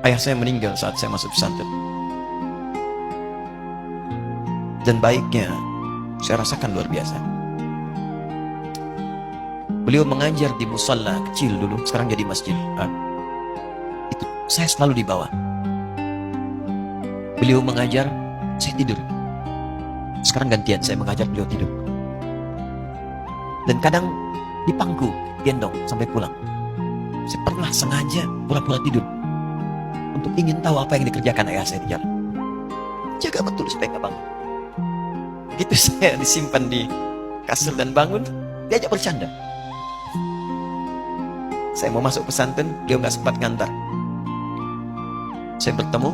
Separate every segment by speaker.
Speaker 1: Ayah saya meninggal saat saya masuk pesantren. Dan baiknya saya rasakan luar biasa. Beliau mengajar di musalla kecil dulu, sekarang jadi masjid. Itu saya selalu di bawah. Beliau mengajar, saya tidur. Sekarang gantian, saya mengajar, beliau tidur. Dan kadang di pangku, gendong sampai pulang. Saya pernah sengaja pura-pura tidur untuk ingin tahu apa yang dikerjakan ayah saya di jalan. Jaga betul supaya nggak bangun. Begitu saya disimpan di kasur dan bangun, diajak bercanda. Saya mau masuk pesantren, beliau nggak sempat ngantar. Saya bertemu,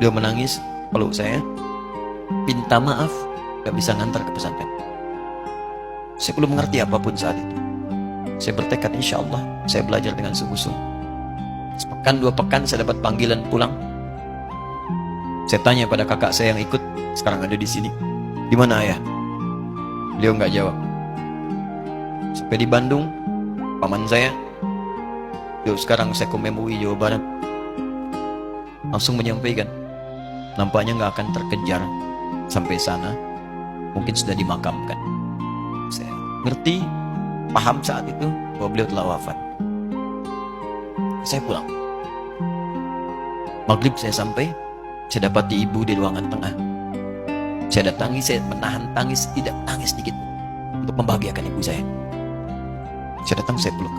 Speaker 1: beliau menangis, peluk saya, minta maaf, nggak bisa ngantar ke pesantren. Saya belum mengerti apapun saat itu. Saya bertekad, insya Allah saya belajar dengan sungguh-sungguh. Sepekan 2 pekan saya dapat panggilan pulang. Saya tanya pada kakak saya yang ikut, sekarang ada di sini. Di mana ayah? Beliau nggak jawab. Sampai di Bandung, paman saya, beliau sekarang Sekom MUI Jawa Barat, langsung menyampaikan, nampaknya nggak akan terkejar sampai sana, mungkin sudah dimakamkan. Saya ngerti, paham saat itu bahwa beliau telah wafat. Saya pulang. Maghrib saya sampai, saya dapati ibu di ruangan tengah. Saya datangi, saya menahan tangis, tidak tangis sedikit untuk membahagiakan ibu saya. Saya datang, saya peluk.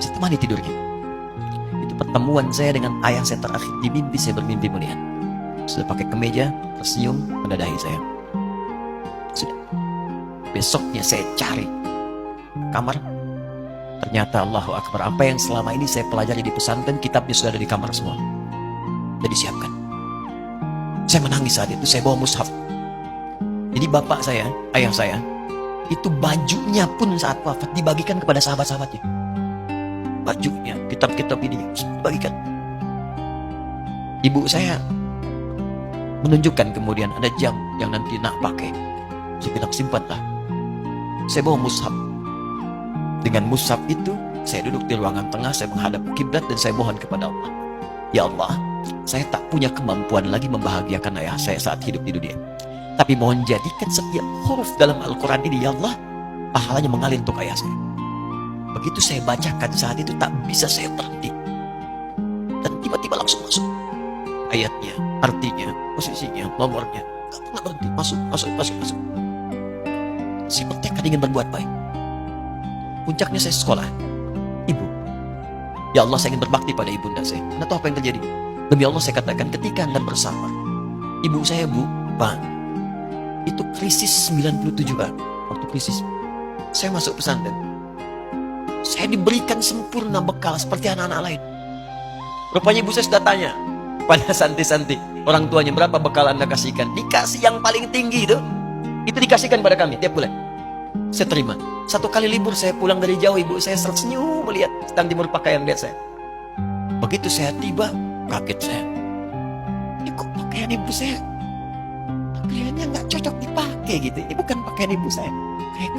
Speaker 1: Saya temani tidurnya. Itu pertemuan saya dengan ayah saya terakhir di mimpi. Saya bermimpi melihat sudah pakai kemeja, tersenyum, mendadahi saya. Sudah. Besoknya saya cari kamar. Ternyata Allahu Akbar, apa yang selama ini saya pelajari di pesantren, kitabnya sudah ada di kamar semua. Sudah disiapkan. Saya menangis saat itu, saya bawa mushaf. Jadi bapak saya, ayah saya, itu bajunya pun saat wafat dibagikan kepada sahabat-sahabatnya. Bajunya, kitab-kitab ini dibagikan. Ibu saya menunjukkan kemudian ada jam yang nanti nak pakai. Saya bilang, simpanlah. Saya bawa mushaf. Dengan mushaf itu, saya duduk di ruangan tengah, saya menghadap kiblat dan saya mohon kepada Allah. Ya Allah, saya tak punya kemampuan lagi membahagiakan ayah saya saat hidup di dunia. Tapi mohon jadikan setiap huruf dalam Al-Quran ini, ya Allah, pahalanya mengalir untuk ayah saya. Begitu saya bacakan saat itu, tak bisa saya berhenti. Dan tiba-tiba langsung masuk ayatnya, artinya, posisinya, nomornya. Tak pernah berhenti, masuk. Saya bertekad ingin berbuat baik. Puncaknya saya sekolah. Ibu, ya Allah, saya ingin berbakti pada ibunda saya. Anda tahu apa yang terjadi? Demi Allah saya katakan, ketika Anda bersama ibu saya, Bu, Pak, itu krisis 97 Pak. Waktu krisis saya masuk pesantren, saya diberikan sempurna bekal seperti anak-anak lain. Rupanya ibu saya sudah tanya pada santi-santi, orang tuanya, berapa bekal Anda kasihkan? Dikasih yang paling tinggi itu dikasihkan pada kami tiap bulan. Saya terima. 1 kali libur saya pulang dari jauh, ibu saya tersenyum melihat sedang timur pakaian lihat saya. Begitu saya tiba, kaget saya. Ini kok pakaian ibu saya, pakaiannya nggak cocok dipakai gitu. Ini bukan pakaian ibu saya. Kayak